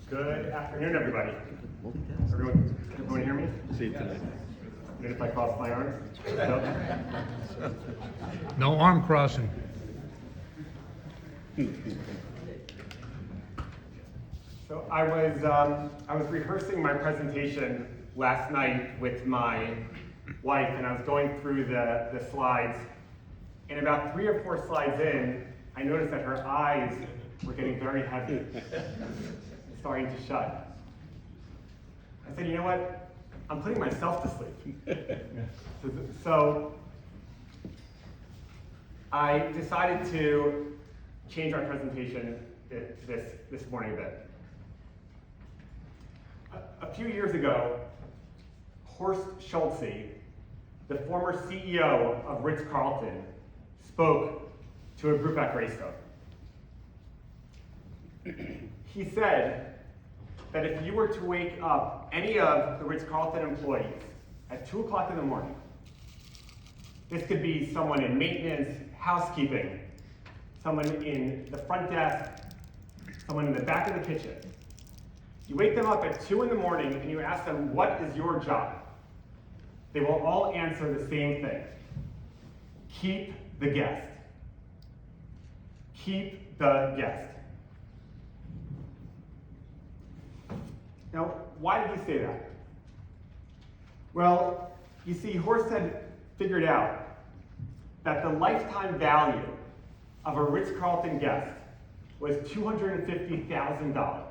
Good afternoon, everybody. Everyone hear me? See it tonight. Good if I cross my arms? No? No arm crossing. So I was rehearsing my presentation last night with my wife, and I was going through the slides. And about 3 or 4 slides in, I noticed that her eyes were getting very heavy, starting to shut. I said, you know what? I'm putting myself to sleep. So I decided to change our presentation this morning a bit. A few years ago, Horst Schulze, the former CEO of Ritz-Carlton, spoke to a group at Greystone. He said that if you were to wake up any of the Ritz-Carlton employees at 2 o'clock in the morning, this could be someone in maintenance, housekeeping, someone in the front desk, someone in the back of the kitchen. You wake them up at 2 in the morning and you ask them, what is your job? They will all answer the same thing. Keep the guest. Keep the guest. Now, why did he say that? Well, you see, Horst had figured out that the lifetime value of a Ritz-Carlton guest was $250,000.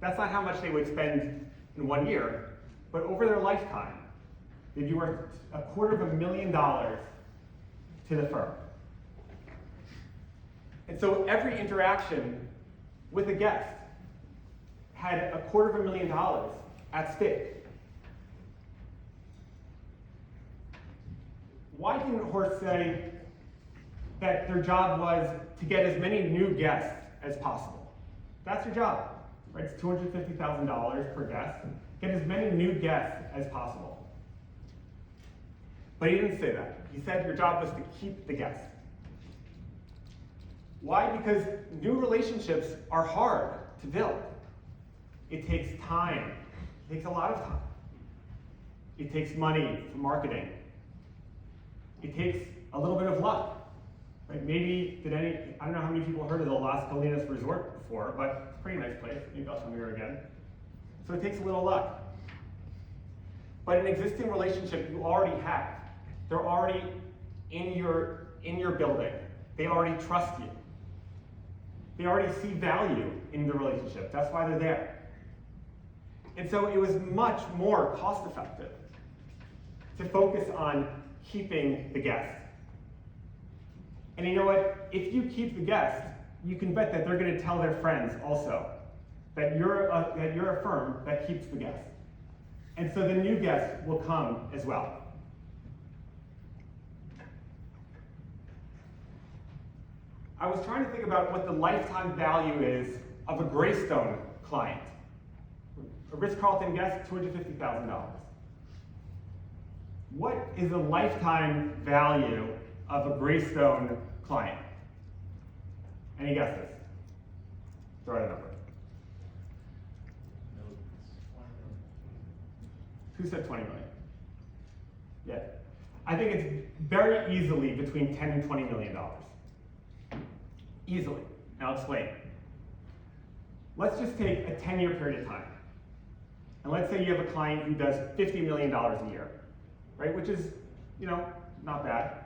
That's not how much they would spend in 1 year, but over their lifetime, they'd be worth $250,000 to the firm. And so every interaction with a guest had $250,000 at stake. Why didn't Horst say that their job was to get as many new guests as possible? That's your job, right? It's $250,000 per guest. Get as many new guests as possible. But he didn't say that. He said your job was to keep the guests. Why? Because new relationships are hard to build. It takes time. It takes a lot of time. It takes money for marketing. It takes a little bit of luck. Right? Maybe, I don't know how many people heard of the Las Colinas Resort before, but it's a pretty nice place. Maybe I'll come here again. So it takes a little luck. But an existing relationship you already have. They're already in your building. They already trust you. They already see value in the relationship. That's why they're there. And so it was much more cost effective to focus on keeping the guest. And you know what? If you keep the guest, you can bet that they're going to tell their friends also that you're a firm that keeps the guest. And so the new guests will come as well. I was trying to think about what the lifetime value is of a Greystone client. A Ritz-Carlton guest, $250,000. What is the lifetime value of a Greystone client? Any guesses? Throw out a number. Who said 20 million? Yeah. I think it's very easily between 10 and $20 million. Easily. Now I'll explain. Let's just take a 10-year period of time. And let's say you have a client who does $50 million a year, right? Which is, not bad,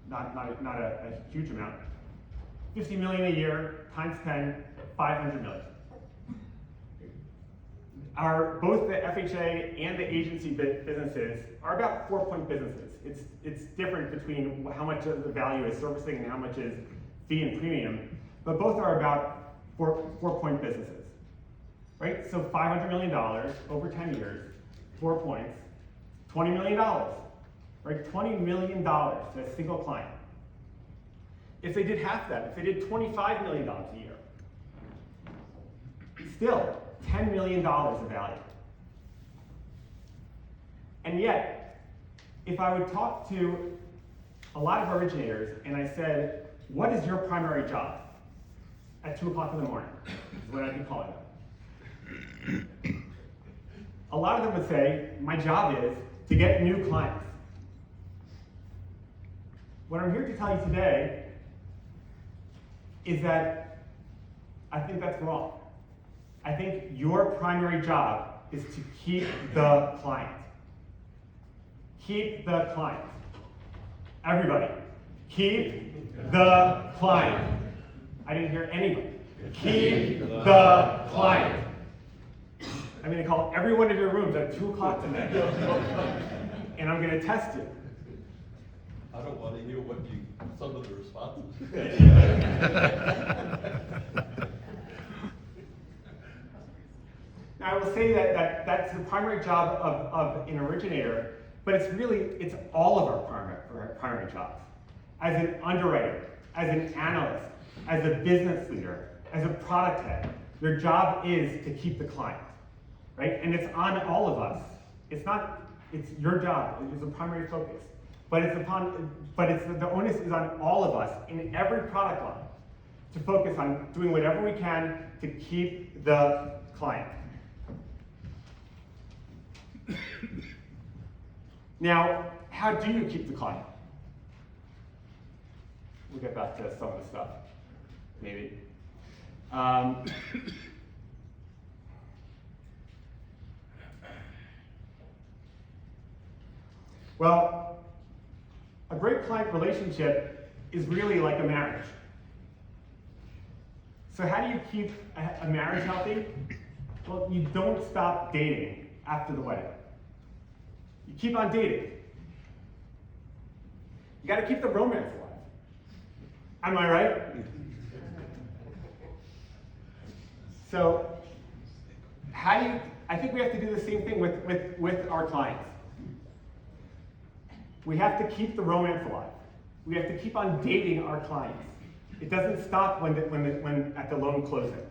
not a huge amount. 50 million a year times 10, 500 million. Both the FHA and the agency businesses are about 4-point businesses. It's different between how much of the value is servicing and how much is fee and premium, but both are about 4-point businesses, right? So $500 million over 10 years, 4 points, $20 million, right? $20 million to a single client. If they did half that, if they did $25 million a year, still $10 million of value. And yet, if I would talk to a lot of originators and I said, what is your primary job? At 2 o'clock in the morning, is what I'd be calling them. A lot of them would say, my job is to get new clients. What I'm here to tell you today is that I think that's wrong. I think your primary job is to keep the client. Keep the client. Everybody, keep the client. I didn't hear anybody. Keep the client. I'm going to call every one of your rooms at 2 o'clock tonight, and I'm going to test you. I don't want to hear what some of the responses. Now, I will say that that's the primary job of an originator, but it's all of our primary jobs. As an underwriter, as an analyst, as a business leader, as a product head, your job is to keep the client, right? And it's on all of us. It's your job. It's a primary focus. But the onus is on all of us in every product line to focus on doing whatever we can to keep the client. Now, how do you keep the client? We'll get back to some of the stuff, maybe. Well, a great client relationship is really like a marriage. So how do you keep a marriage healthy? Well, you don't stop dating after the wedding. You keep on dating. You got to keep the romance alive. Am I right? So, I think we have to do the same thing with our clients. We have to keep the romance alive. We have to keep on dating our clients. It doesn't stop when at the loan closing.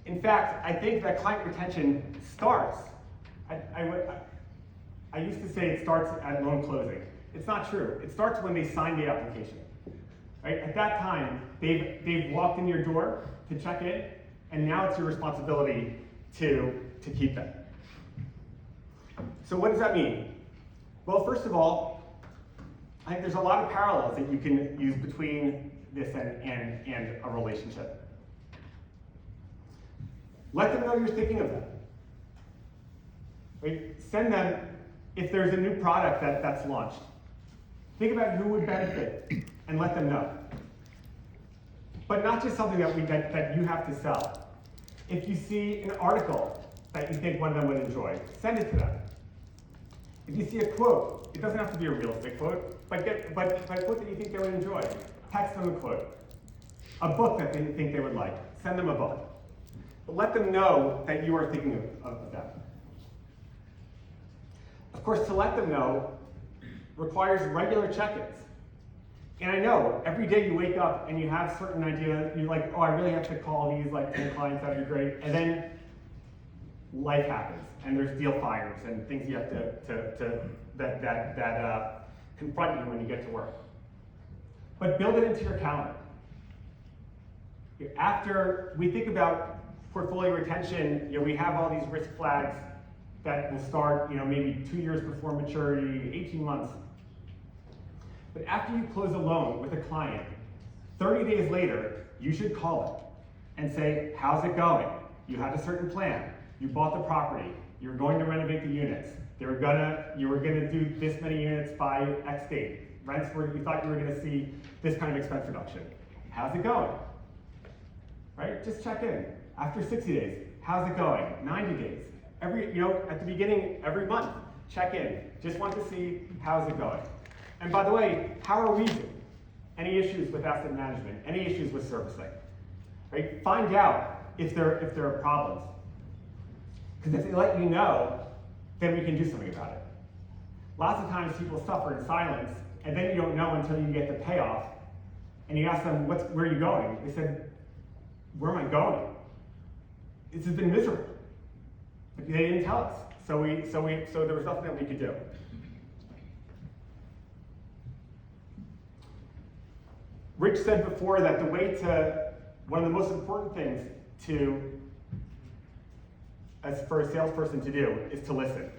In fact, I think that client retention starts. I used to say it starts at loan closing. It's not true. It starts when they sign the application. Right? At that time, they've walked in your door to check in, and now it's your responsibility to keep them. So what does that mean? Well, first of all, I think there's a lot of parallels that you can use between this and a relationship. Let them know you're thinking of them. Right? Send them, if there's a new product that's launched, think about who would benefit and let them know. But not just something that you have to sell. If you see an article that you think one of them would enjoy, send it to them. If you see a quote, it doesn't have to be a real estate quote, but a quote that you think they would enjoy, text them a quote. A book that they think they would like, send them a book. But let them know that you are thinking of them. Of course, to let them know requires regular check-ins. And I know, every day you wake up and you have certain ideas, you're like, oh, I really have to call these 10 clients, that'd be great. And then life happens, and there's deal fires and things you have that confront you when you get to work. But build it into your calendar. After we think about portfolio retention, we have all these risk flags that will start, maybe 2 years before maturity, 18 months. But after you close a loan with a client, 30 days later, you should call them and say, how's it going? You had a certain plan. You bought the property. You're going to renovate the units. You were gonna do this many units by X date. Rents you thought you were gonna see this kind of expense reduction. How's it going? Right? Just check in. After 60 days, how's it going? 90 days. At the beginning, every month, check in. Just want to see how's it going. And by the way, how are we doing? Any issues with asset management? Any issues with servicing? Right? Find out if there are problems. Because if they let you know, then we can do something about it. Lots of times people suffer in silence, and then you don't know until you get the payoff, and you ask them, where are you going? They said, where am I going? This has been miserable. But they didn't tell us, so there was nothing that we could do. Rich said before that one of the most important things to as for a salesperson to do is to listen.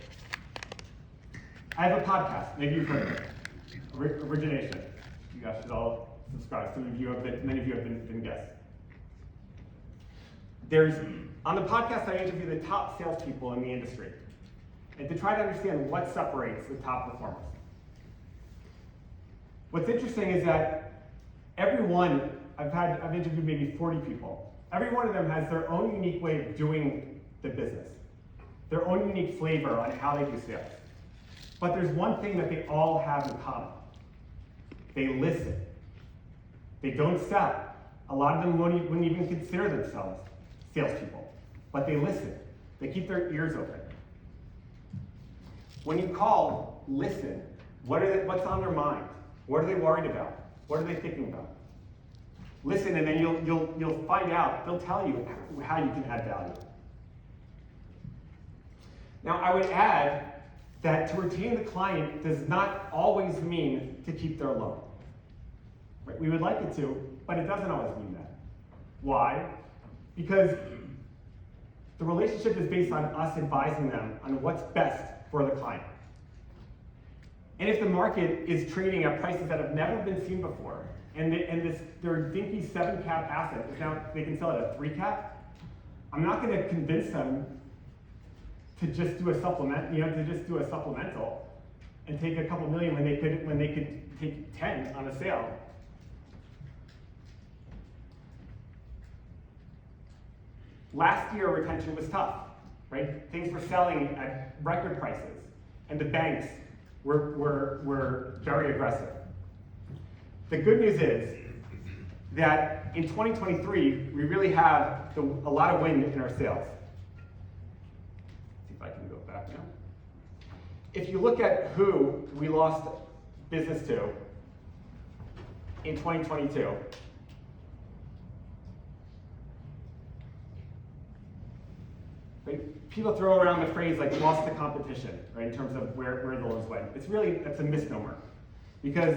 I have a podcast, maybe you've heard of it, Origination. You guys should all subscribe. Many of you have been guests. On the podcast, I interview the top salespeople in the industry, and to try to understand what separates the top performers. What's interesting is that everyone, I've interviewed maybe 40 people. Every one of them has their own unique way of doing the business, their own unique flavor on how they do sales. But there's one thing that they all have in common. They listen. They don't sell. A lot of them wouldn't even consider themselves salespeople, but they listen. They keep their ears open. When you call, listen. What's on their mind? What are they worried about? What are they thinking about? Listen, and then you'll find out. They'll tell you how you can add value. Now, I would add that to retain the client does not always mean to keep their loan. Right? We would like it to, but it doesn't always mean that. Why? Because the relationship is based on us advising them on what's best for the client. And if the market is trading at prices that have never been seen before, and their dinky 7-cap asset is now they can sell it at 3-cap, I'm not going to convince them to just do a supplemental and take a couple million when they could take 10 on a sale. Last year, retention was tough, right? Things were selling at record prices, and the banks were very aggressive. The good news is that in 2023, we really have a lot of wind in our sails. If I can go back now. If you look at who we lost business to in 2022, right? People throw around the phrase like lost to competition, right, in terms of where the loans went. That's a misnomer, because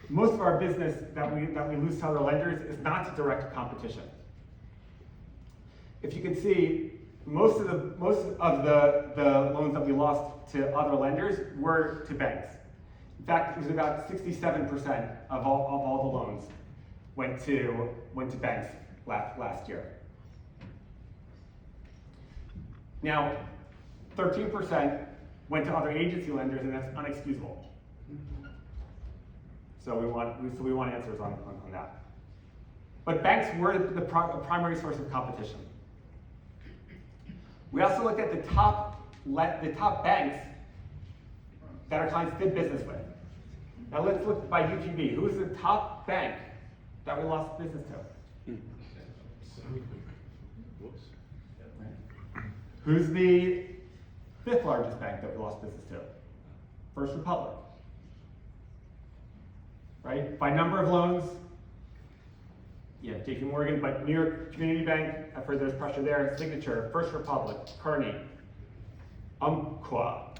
most of our business that we lose to other lenders is not to direct competition. If you can see, most of the loans that we lost to other lenders were to banks. In fact, it was about 67% of all the loans went to banks last year. Now, 13% went to other agency lenders, and that's unexcusable. So we want answers on that. But banks were the primary source of competition. We also looked at the top banks that our clients did business with. Now let's look by UPB. Who is the top bank that we lost business to? Who's the 5th largest bank that we lost business to? First Republic. Right? By number of loans, yeah, JP Morgan, but New York Community Bank, I've heard there's pressure there, Signature, First Republic, Kearney, Umpqua.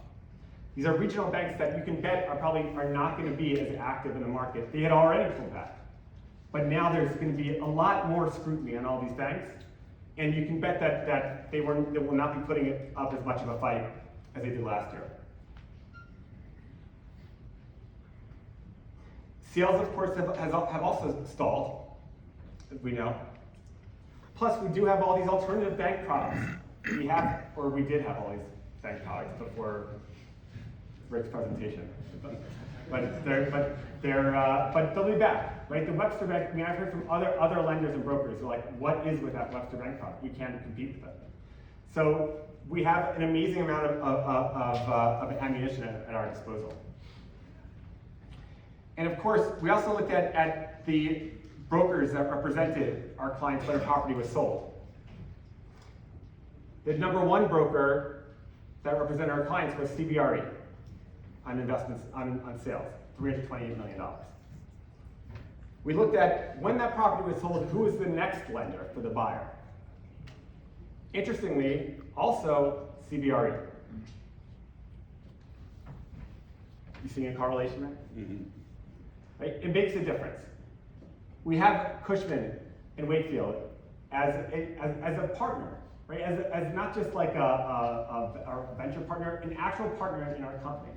These are regional banks that you can bet are not going to be as active in the market. They had already pulled back. But now there's going to be a lot more scrutiny on all these banks, and you can bet that they will not be putting it up as much of a fight as they did last year. Sales, of course, have also stalled, as we know. Plus, we do have all these alternative bank products. We did have all these bank products before Rick's presentation. But they'll be back, right? The Webster Bank, I mean, I've heard from other lenders and brokers who are like, what is with that Webster Bank product? We can't compete with it. So we have an amazing amount of ammunition at our disposal. And of course, we also looked at the brokers that represented our clients when a property was sold. The number one broker that represented our clients was CBRE on investments, on sales, $328 million. We looked at when that property was sold, who was the next lender for the buyer? Interestingly, also CBRE. You seeing a correlation there? Mm-hmm. Right? It makes a difference. We have Cushman and Wakefield as a partner, right? As not just like a venture partner, an actual partner in our company.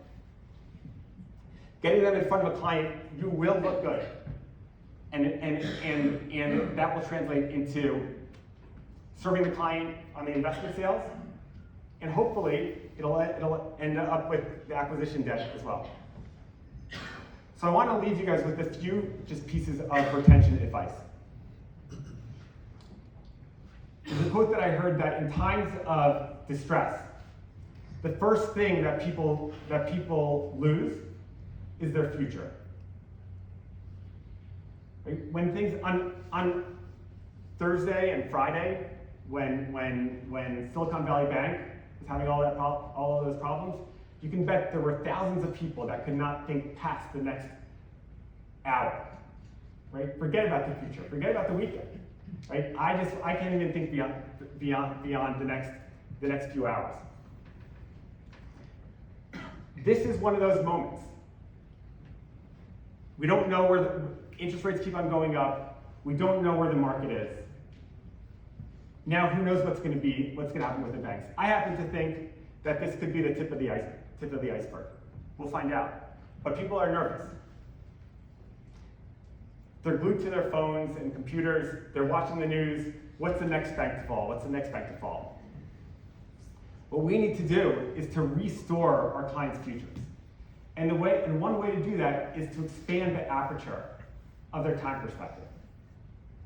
Getting them in front of a client, you will look good. And that will translate into serving the client on the investment sales, and hopefully it'll end up with the acquisition debt as well. So I want to leave you guys with a few just pieces of retention advice. There's a quote that I heard that in times of distress, the first thing that people lose is their future. Right? When things on Thursday and Friday, when Silicon Valley Bank was having all of those problems, you can bet there were thousands of people that could not think past the next hour. Right? Forget about the future. Forget about the weekend. Right? I can't even think beyond the next few hours. This is one of those moments. We don't know where the interest rates keep on going up. We don't know where the market is. Now, who knows what's going to happen with the banks? I happen to think that this could be the tip of the iceberg. We'll find out. But people are nervous. They're glued to their phones and computers. They're watching the news. What's the next bank to fall? What's the next bank to fall? What we need to do is to restore our clients' futures. And one way to do that is to expand the aperture of their time perspective.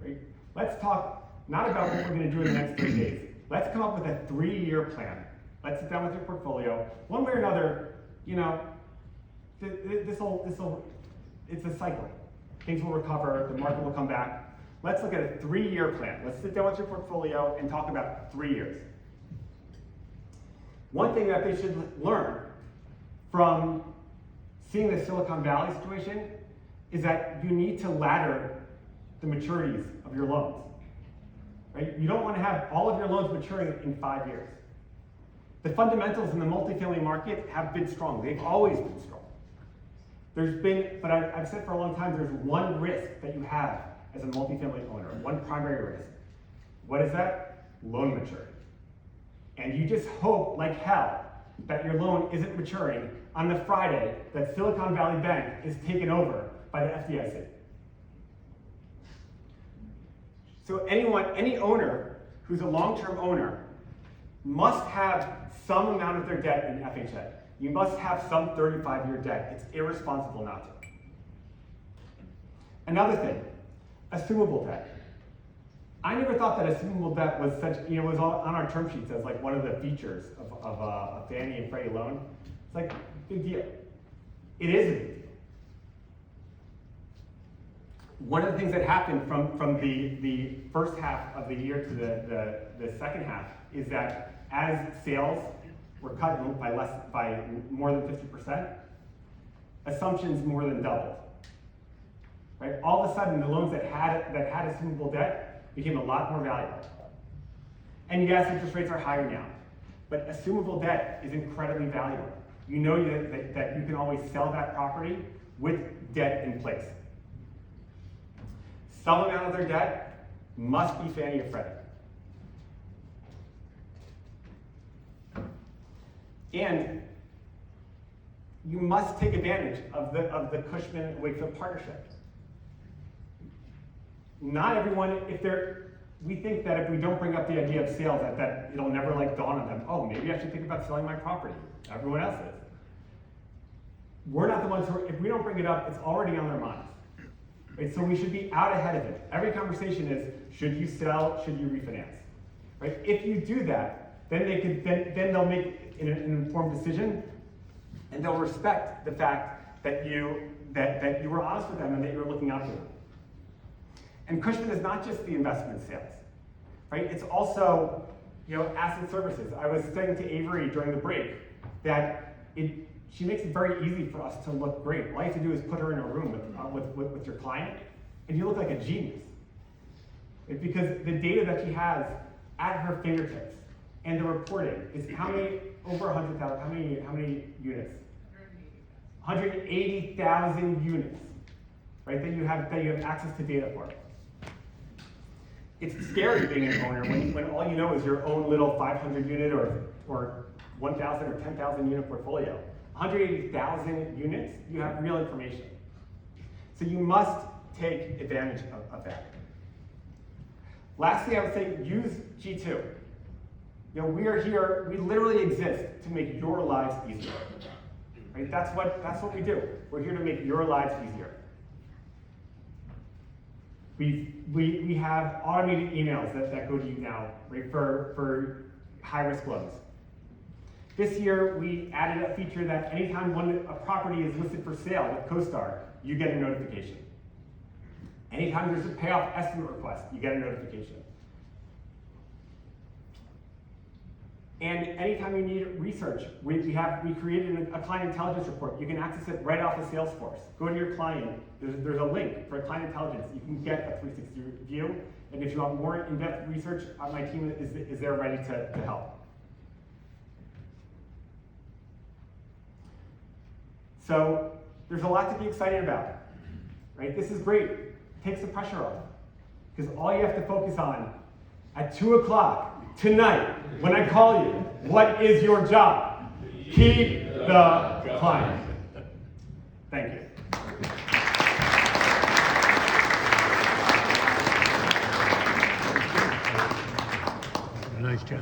Right? Let's talk not about what we're going to do in the next 3 days. Let's come up with a 3-year plan. Let's sit down with your portfolio. One way or another, it's a cycle. Things will recover, the market will come back. Let's look at a 3-year plan. Let's sit down with your portfolio and talk about 3 years. One thing that they should learn from seeing the Silicon Valley situation is that you need to ladder the maturities of your loans. Right? You don't want to have all of your loans maturing in 5 years. The fundamentals in the multifamily market have been strong. They've always been strong. But I've said for a long time, there's one risk that you have as a multifamily owner, one primary risk. What is that? Loan maturity. And you just hope like hell that your loan isn't maturing on the Friday that Silicon Valley Bank is taken over by the FDIC. So any owner who's a long-term owner must have some amount of their debt in FHA. You must have some 35-year debt. It's irresponsible not to. Another thing, assumable debt. I never thought that assumable debt was was on our term sheets as like one of the features of a Fannie and Freddie loan. It's like, big deal. It is a big deal. One of the things that happened from the first half of the year to the second half is that as sales were cut by more than 50%, assumptions more than doubled. Right? All of a sudden, the loans that had assumable debt became a lot more valuable. And yes, interest rates are higher now, but assumable debt is incredibly valuable. You know that you can always sell that property with debt in place. Some amount of their debt must be Fannie or Freddie. And you must take advantage of the Cushman-Wakefield partnership. Not everyone, we think that if we don't bring up the idea of sales, that it'll never dawn on them, oh, maybe I should think about selling my property. Everyone else is. We're not the ones if we don't bring it up, it's already on their minds. Right? So we should be out ahead of it. Every conversation is, should you sell, should you refinance? Right? If you do that, then they'll make an informed decision, and they'll respect the fact that you were honest with them and that you were looking out for them. And Cushman is not just the investment sales, right? It's also asset services. I was saying to Avery during the break that she makes it very easy for us to look great. All you have to do is put her in a room with your client, and you look like a genius. It's because the data that she has at her fingertips and the reporting is how many over 100,000? How many units? 180,000 units, right? That you have access to data for. It's scary being an owner when all you know is your own little 500 unit or 1,000 or 10,000 unit portfolio. 180,000 units, you have real information. So you must take advantage of that. Lastly, I would say use G2. You know, we are here, we literally exist to make your lives easier. Right? That's what we do. We're here to make your lives easier. We have automated emails that go to you now, right, for high-risk loans. This year, we added a feature that anytime a property is listed for sale with CoStar, you get a notification. Anytime there's a payoff estimate request, you get a notification. And anytime you need research, we created a client intelligence report. You can access it right off of Salesforce. Go to your client. There's a link for client intelligence. You can get a 360 view. And if you want more in-depth research, my team is there ready to help. So there's a lot to be excited about, right? This is great. It takes the pressure off. Because all you have to focus on at 2 o'clock tonight, when I call you, what is your job? Keep the client. Thank you. Nice job.